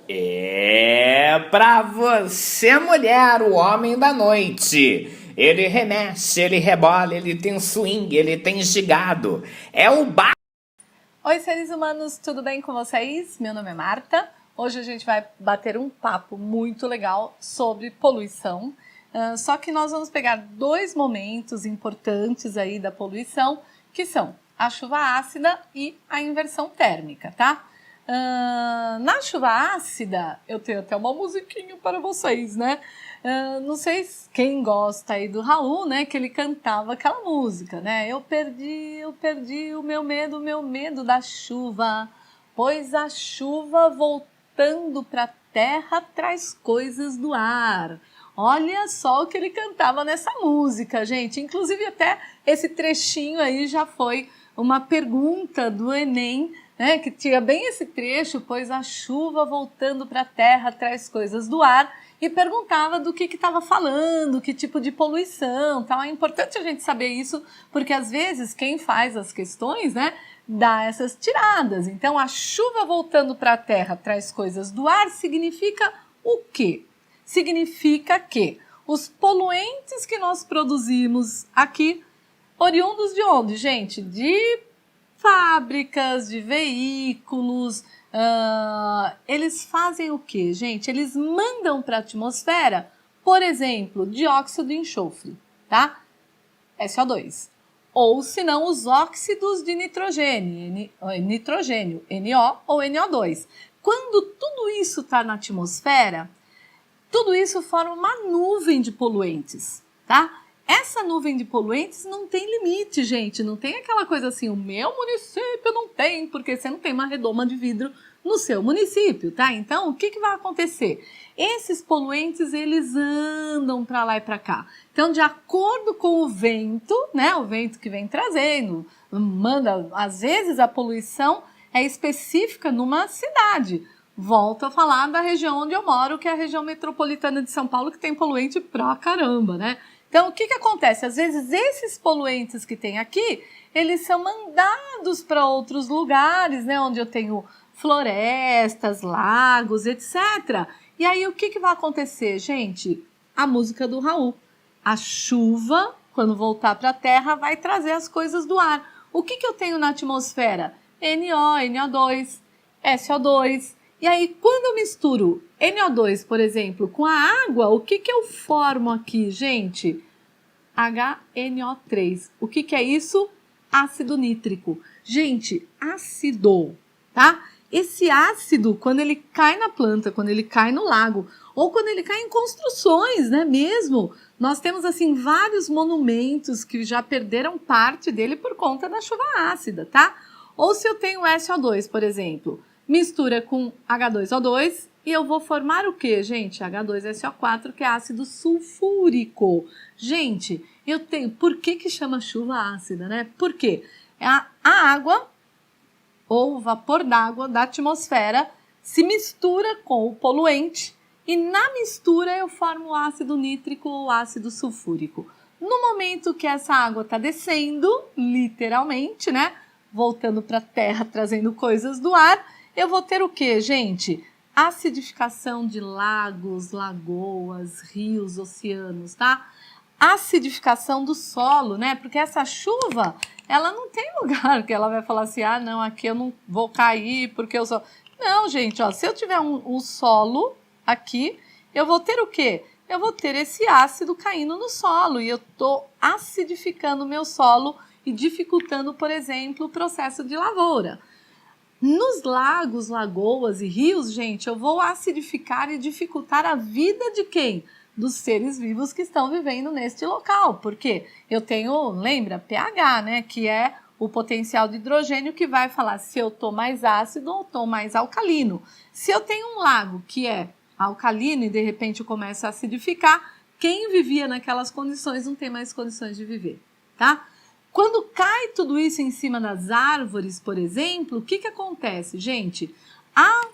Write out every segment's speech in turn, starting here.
É pra você, mulher, o homem da noite. Ele remexe, ele rebola, ele tem swing, ele tem gigado. É o Oi, seres humanos, tudo bem com vocês? Meu nome é Marta. Hoje a gente vai bater um papo muito legal sobre poluição. Só que nós vamos pegar dois momentos importantes aí da poluição, que são a chuva ácida e a inversão térmica, tá? Na chuva ácida, eu tenho até uma musiquinha para vocês, né? Não sei quem gosta aí do Raul, né? Que ele cantava aquela música, né? Eu perdi o meu medo da chuva, pois a chuva voltando para a terra traz coisas do ar. Olha só o que ele cantava nessa música, gente. Inclusive até esse trechinho aí já foi uma pergunta do Enem, né, que tinha bem esse trecho, pois a chuva voltando para a terra traz coisas do ar, e perguntava do que estava falando, que tipo de poluição, tal. É importante a gente saber isso, porque às vezes quem faz as questões, né, dá essas tiradas. Então, a chuva voltando para a terra traz coisas do ar significa o quê? Significa que os poluentes que nós produzimos aqui, oriundos de onde, gente? De fábricas, de veículos, eles fazem o quê, gente? Eles mandam para a atmosfera, por exemplo, dióxido de enxofre, tá? SO2. Ou se não, os óxidos de nitrogênio, NO ou NO2. Quando tudo isso está na atmosfera, tudo isso forma uma nuvem de poluentes, tá? Essa nuvem de poluentes não tem limite, gente. Não tem aquela coisa assim, o meu município não tem, porque você não tem uma redoma de vidro no seu município, tá? Então, o que vai acontecer? Esses poluentes, eles andam para lá e para cá. Então, de acordo com o vento, né? O vento que vem trazendo, manda, às vezes a poluição é específica numa cidade. Volto a falar da região onde eu moro, que é a região metropolitana de São Paulo, que tem poluente pra caramba, né? Então, o que acontece? Às vezes, esses poluentes que tem aqui, eles são mandados para outros lugares, né? Onde eu tenho florestas, lagos, etc. E aí, o que vai acontecer, gente? A música do Raul. A chuva, quando voltar para a Terra, vai trazer as coisas do ar. O que eu tenho na atmosfera? NO, NO2, SO2. E aí, quando eu misturo NO2, por exemplo, com a água, o que eu formo aqui, gente? HNO3. O que é isso? Ácido nítrico. Gente, ácido, tá? Esse ácido, quando ele cai na planta, quando ele cai no lago, ou quando ele cai em construções, né, mesmo, nós temos, assim, vários monumentos que já perderam parte dele por conta da chuva ácida, tá? Ou se eu tenho SO2, por exemplo, mistura com H2O2 e eu vou formar o que, gente? H2SO4, que é ácido sulfúrico. Gente, eu tenho... Por que chama chuva ácida, né? Porque a água ou o vapor d'água da atmosfera se mistura com o poluente e na mistura eu formo o ácido nítrico ou ácido sulfúrico. No momento que essa água está descendo, literalmente, né? Voltando para a terra, trazendo coisas do ar, eu vou ter o que, gente? Acidificação de lagos, lagoas, rios, oceanos, tá? Acidificação do solo, né? Porque essa chuva, ela não tem lugar que ela vai falar assim, ah, não, aqui eu não vou cair porque eu sou... Não, gente, ó, se eu tiver um solo aqui, eu vou ter o quê? Eu vou ter esse ácido caindo no solo e eu tô acidificando o meu solo e dificultando, por exemplo, o processo de lavoura. Nos lagos, lagoas e rios, gente, eu vou acidificar e dificultar a vida de quem? Dos seres vivos que estão vivendo neste local. Porque eu tenho, lembra, pH, né? Que é o potencial de hidrogênio que vai falar se eu estou mais ácido ou estou mais alcalino. Se eu tenho um lago que é alcalino e de repente eu começo a acidificar, quem vivia naquelas condições não tem mais condições de viver, tá? Quando cai tudo isso em cima das árvores, por exemplo, o que acontece, gente? A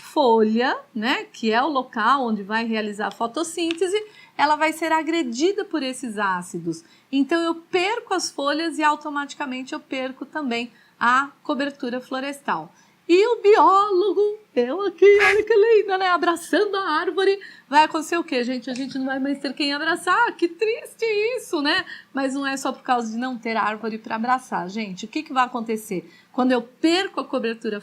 folha, né, que é o local onde vai realizar a fotossíntese, ela vai ser agredida por esses ácidos. Então, eu perco as folhas e automaticamente eu perco também a cobertura florestal. e o biólogo, eu aqui, olha que linda, né? Abraçando a árvore. Vai acontecer o quê, gente? A gente não vai mais ter quem abraçar. Que triste isso, né? Mas não é só por causa de não ter árvore para abraçar, gente. O que vai acontecer? Quando eu perco a cobertura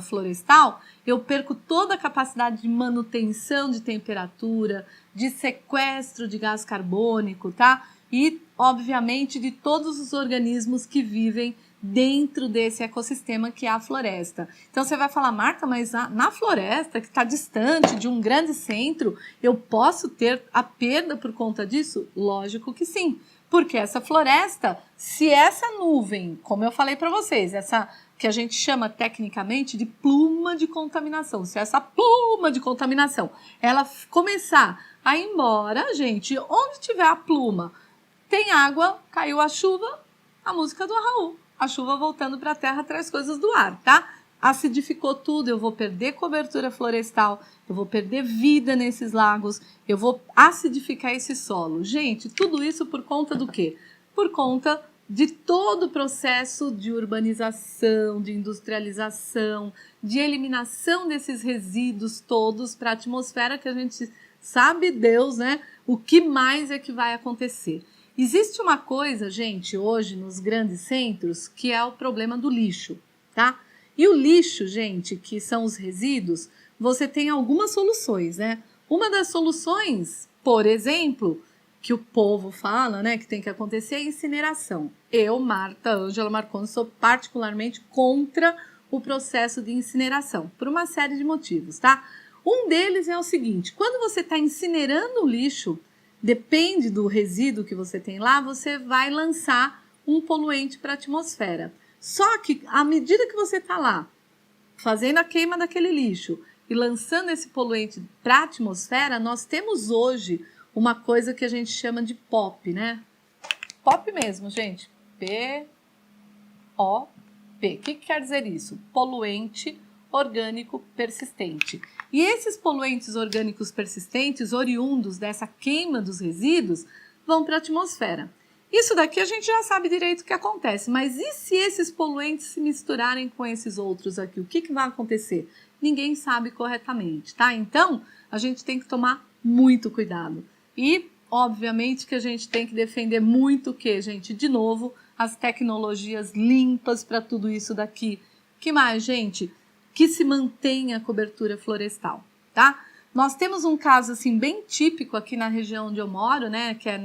florestal, eu perco toda a capacidade de manutenção de temperatura, de sequestro de gás carbônico, tá? E, obviamente, de todos os organismos que vivem dentro desse ecossistema que é a floresta. Então você vai falar, Marta, mas na floresta, que está distante de um grande centro, eu posso ter a perda por conta disso? Lógico que sim, porque essa floresta, se essa nuvem, como eu falei para vocês, essa que a gente chama tecnicamente de pluma de contaminação, se essa pluma de contaminação, ela começar a ir embora, gente, onde tiver a pluma, tem água, caiu a chuva, a música do Raul. A chuva voltando para a terra traz coisas do ar, tá? Acidificou tudo, eu vou perder cobertura florestal, eu vou perder vida nesses lagos, eu vou acidificar esse solo. Gente, tudo isso por conta do quê? Por conta de todo o processo de urbanização, de industrialização, de eliminação desses resíduos todos para a atmosfera, que a gente sabe, Deus, né? O que mais é que vai acontecer? Existe uma coisa, gente, hoje nos grandes centros, que é o problema do lixo, tá? E o lixo, gente, que são os resíduos, você tem algumas soluções, né? Uma das soluções, por exemplo, que o povo fala, né, que tem que acontecer é a incineração. Eu, Marta Ângela Marconi, sou particularmente contra o processo de incineração, por uma série de motivos, tá? Um deles é o seguinte, quando você está incinerando o lixo, depende do resíduo que você tem lá, você vai lançar um poluente para a atmosfera. Só que, à medida que você está lá, fazendo a queima daquele lixo e lançando esse poluente para a atmosfera, nós temos hoje uma coisa que a gente chama de POP, né? POP mesmo, gente. P-O-P. O que quer dizer isso? Poluente orgânico persistente. E esses poluentes orgânicos persistentes, oriundos dessa queima dos resíduos, vão para a atmosfera. Isso daqui a gente já sabe direito o que acontece, mas e se esses poluentes se misturarem com esses outros aqui? O que vai acontecer? Ninguém sabe corretamente, tá? Então, a gente tem que tomar muito cuidado. E, obviamente, que a gente tem que defender muito o quê, gente? De novo, as tecnologias limpas para tudo isso daqui. Que mais, gente? Que se mantenha a cobertura florestal, tá? Nós temos um caso assim bem típico aqui na região onde eu moro, né? Que é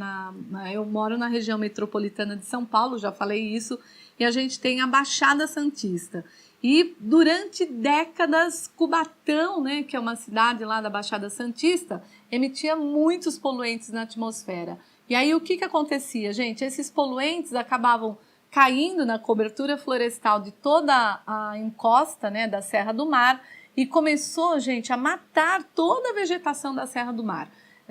eu moro na região metropolitana de São Paulo, já falei isso, e a gente tem a Baixada Santista. E durante décadas, Cubatão, né, que é uma cidade lá da Baixada Santista, emitia muitos poluentes na atmosfera. E aí o que acontecia, gente? Esses poluentes acabavam caindo na cobertura florestal de toda a encosta, né, da Serra do Mar e começou, gente, a matar toda a vegetação da Serra do Mar.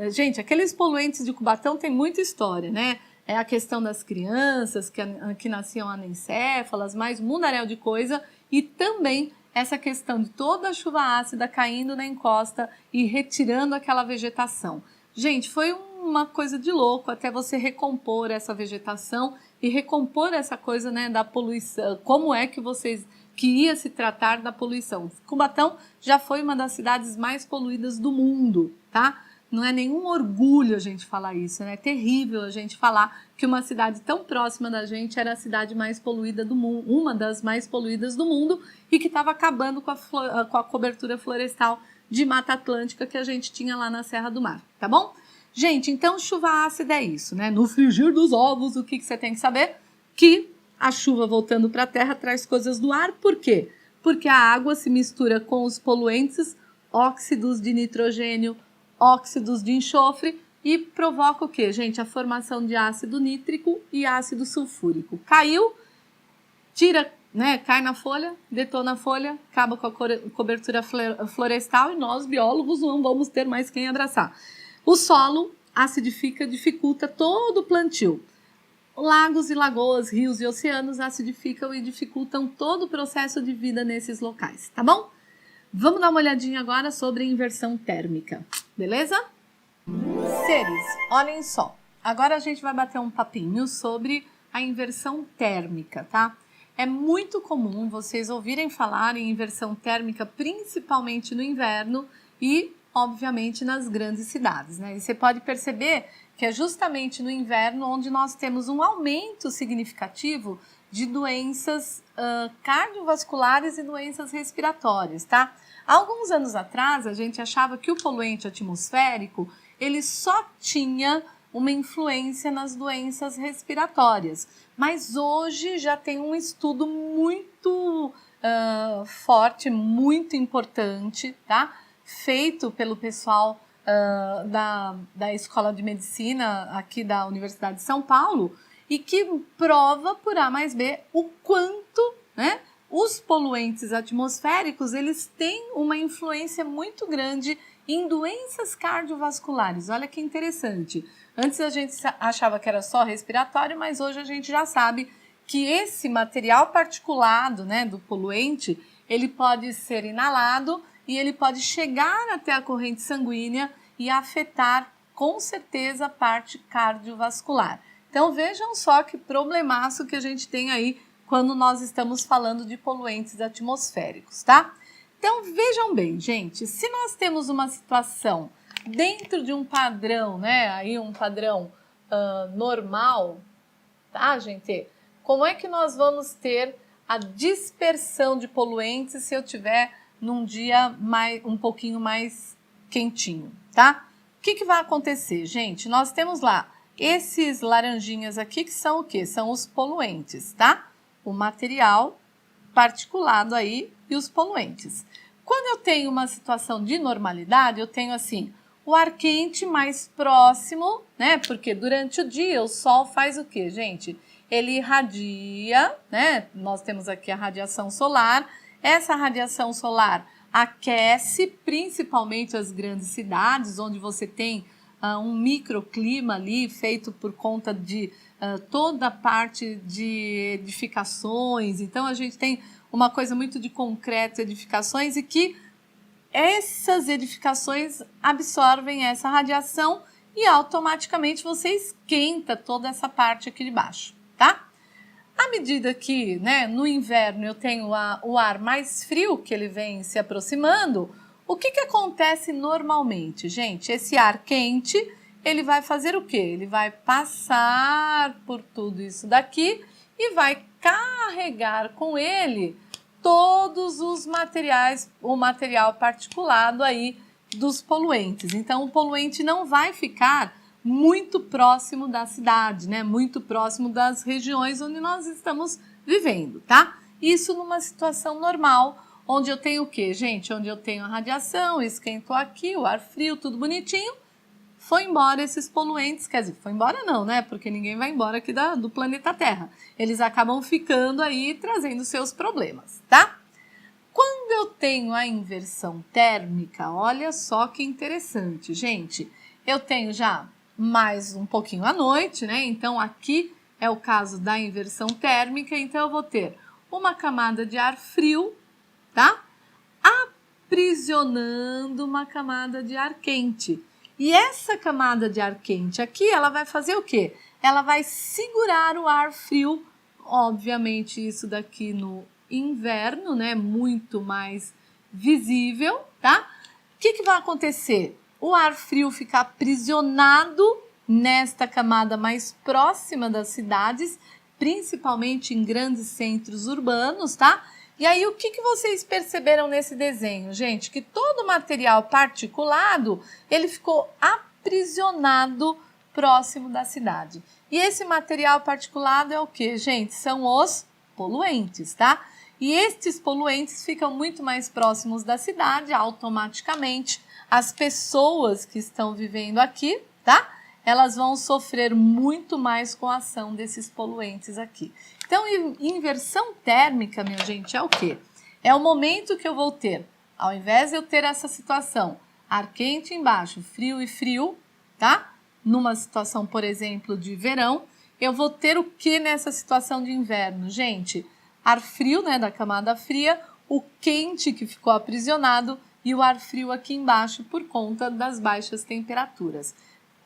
Gente, aqueles poluentes de Cubatão tem muita história, né? É a questão das crianças que nasciam anencéfalas, mais um mundaréu de coisa, e também essa questão de toda a chuva ácida caindo na encosta e retirando aquela vegetação. Gente, foi uma coisa de louco até você recompor essa vegetação e recompor essa coisa, né, da poluição. Como é que ia se tratar da poluição? Cubatão já foi uma das cidades mais poluídas do mundo, tá? Não é nenhum orgulho a gente falar isso, né? É terrível a gente falar que uma cidade tão próxima da gente era a cidade mais poluída do mundo, uma das mais poluídas do mundo e que estava acabando com a cobertura florestal de Mata Atlântica que a gente tinha lá na Serra do Mar, tá bom? Gente, então chuva ácida é isso, né? No frigir dos ovos, o que você tem que saber? Que a chuva voltando para a terra traz coisas do ar. Por quê? Porque a água se mistura com os poluentes, óxidos de nitrogênio, óxidos de enxofre e provoca o quê, gente? A formação de ácido nítrico e ácido sulfúrico. Caiu, tira, né? Cai na folha, detona a folha, acaba com a cobertura florestal e nós, biólogos, não vamos ter mais quem abraçar. O solo acidifica, dificulta todo o plantio. Lagos e lagoas, rios e oceanos acidificam e dificultam todo o processo de vida nesses locais, tá bom? Vamos dar uma olhadinha agora sobre inversão térmica, beleza? Seres, olhem só. Agora a gente vai bater um papinho sobre a inversão térmica, tá? é muito comum vocês ouvirem falar em inversão térmica, principalmente no inverno e, obviamente, nas grandes cidades, né? E você pode perceber que é justamente no inverno onde nós temos um aumento significativo de doenças cardiovasculares e doenças respiratórias, tá? Há alguns anos atrás, a gente achava que o poluente atmosférico, ele só tinha uma influência nas doenças respiratórias, mas hoje já tem um estudo muito forte, muito importante, tá? Feito pelo pessoal da Escola de Medicina aqui da Universidade de São Paulo e que prova por A mais B o quanto, né, os poluentes atmosféricos eles têm uma influência muito grande em doenças cardiovasculares. Olha que interessante. Antes a gente achava que era só respiratório, mas hoje a gente já sabe que esse material particulado, né, do poluente, ele pode ser inalado e ele pode chegar até a corrente sanguínea e afetar com certeza a parte cardiovascular. Então vejam só que problemaço que a gente tem aí quando nós estamos falando de poluentes atmosféricos, tá? Então vejam bem, gente, se nós temos uma situação dentro de um padrão, né, aí um padrão normal, tá, gente? Como é que nós vamos ter a dispersão de poluentes se eu tiver num dia um pouquinho mais quentinho, tá? O que vai acontecer, gente? Nós temos lá esses laranjinhas aqui que são o quê? São os poluentes, tá? O material particulado aí e os poluentes. Quando eu tenho uma situação de normalidade, eu tenho assim, o ar quente mais próximo, né? Porque durante o dia o sol faz o quê, gente? Ele irradia, né? Nós temos aqui a radiação solar. Essa radiação solar aquece principalmente as grandes cidades, onde você tem um microclima ali feito por conta de toda a parte de edificações. Então, a gente tem uma coisa muito de concreto, edificações, e que essas edificações absorvem essa radiação e automaticamente você esquenta toda essa parte aqui de baixo, tá? À medida que, né, no inverno eu tenho o ar mais frio, que ele vem se aproximando, o que acontece normalmente, gente? Esse ar quente, ele vai fazer o quê? Ele vai passar por tudo isso daqui e vai carregar com ele todos os materiais, o material particulado aí dos poluentes. Então, o poluente não vai ficar muito próximo da cidade, né? Muito próximo das regiões onde nós estamos vivendo, tá? Isso numa situação normal, onde eu tenho o quê, gente? Onde eu tenho a radiação, esquentou aqui, o ar frio, tudo bonitinho. Foi embora esses poluentes, quer dizer, foi embora não, né? Porque ninguém vai embora aqui do planeta Terra. Eles acabam ficando aí trazendo seus problemas, tá? Quando eu tenho a inversão térmica, olha só que interessante, gente. Eu tenho já mais um pouquinho à noite, né? Então aqui é o caso da inversão térmica, então eu vou ter uma camada de ar frio, tá? Aprisionando uma camada de ar quente. E essa camada de ar quente aqui, ela vai fazer o quê? Ela vai segurar o ar frio, obviamente isso daqui no inverno, né? Muito mais visível, tá? O que vai acontecer? O ar frio fica aprisionado nesta camada mais próxima das cidades, principalmente em grandes centros urbanos, tá? E aí, o que vocês perceberam nesse desenho, gente? Que todo o material particulado, ele ficou aprisionado próximo da cidade. E esse material particulado é o que, gente? São os poluentes, tá? E estes poluentes ficam muito mais próximos da cidade, automaticamente. As pessoas que estão vivendo aqui, tá? Elas vão sofrer muito mais com a ação desses poluentes aqui. Então, inversão térmica, minha gente, é o quê? É o momento que eu vou ter, ao invés de eu ter essa situação, ar quente embaixo, frio e frio, tá? Numa situação, por exemplo, de verão, eu vou ter o que nessa situação de inverno? Gente, ar frio, né, da camada fria, o quente que ficou aprisionado e o ar frio aqui embaixo por conta das baixas temperaturas.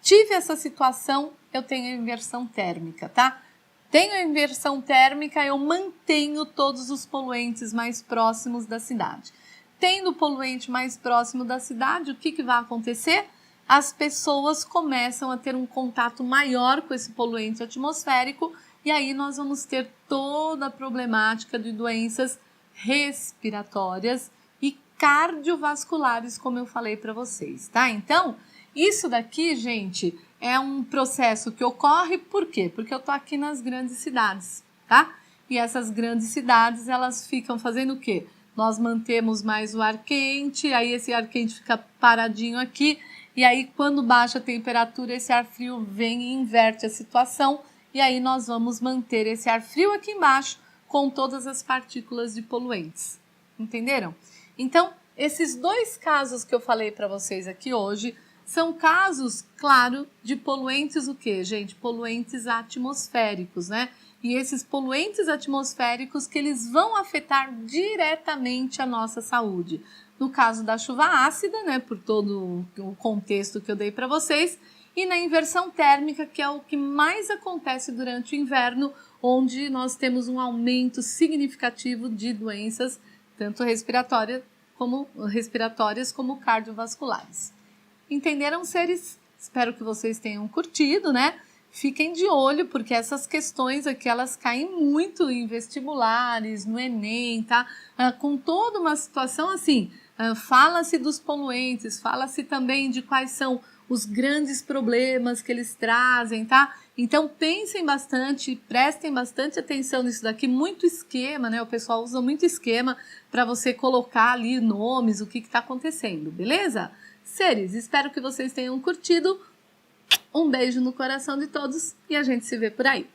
Tive essa situação, eu tenho inversão térmica, tá? Tenho a inversão térmica, eu mantenho todos os poluentes mais próximos da cidade. Tendo o poluente mais próximo da cidade, o que vai acontecer? As pessoas começam a ter um contato maior com esse poluente atmosférico e aí nós vamos ter toda a problemática de doenças respiratórias e cardiovasculares, como eu falei para vocês, tá? Então, isso daqui, gente, é um processo que ocorre por quê? Porque eu tô aqui nas grandes cidades, tá? E essas grandes cidades, elas ficam fazendo o quê? Nós mantemos mais o ar quente, aí esse ar quente fica paradinho aqui, e aí quando baixa a temperatura, esse ar frio vem e inverte a situação, e aí nós vamos manter esse ar frio aqui embaixo com todas as partículas de poluentes. Entenderam? Então, esses dois casos que eu falei para vocês aqui hoje são casos, claro, de poluentes o quê, gente? Poluentes atmosféricos, né? E esses poluentes atmosféricos que eles vão afetar diretamente a nossa saúde. No caso da chuva ácida, né, por todo o contexto que eu dei para vocês, e na inversão térmica, que é o que mais acontece durante o inverno, onde nós temos um aumento significativo de doenças, tanto respiratórias como cardiovasculares. Entenderam, seres? Espero que vocês tenham curtido, né? Fiquem de olho, porque essas questões aqui, elas caem muito em vestibulares, no Enem, tá? Com toda uma situação assim, fala-se dos poluentes, fala-se também de quais são os grandes problemas que eles trazem, tá? Então pensem bastante, prestem bastante atenção nisso daqui, muito esquema, né? O pessoal usa muito esquema para você colocar ali nomes, o que está acontecendo, beleza? Seres, espero que vocês tenham curtido. Um beijo no coração de todos e a gente se vê por aí.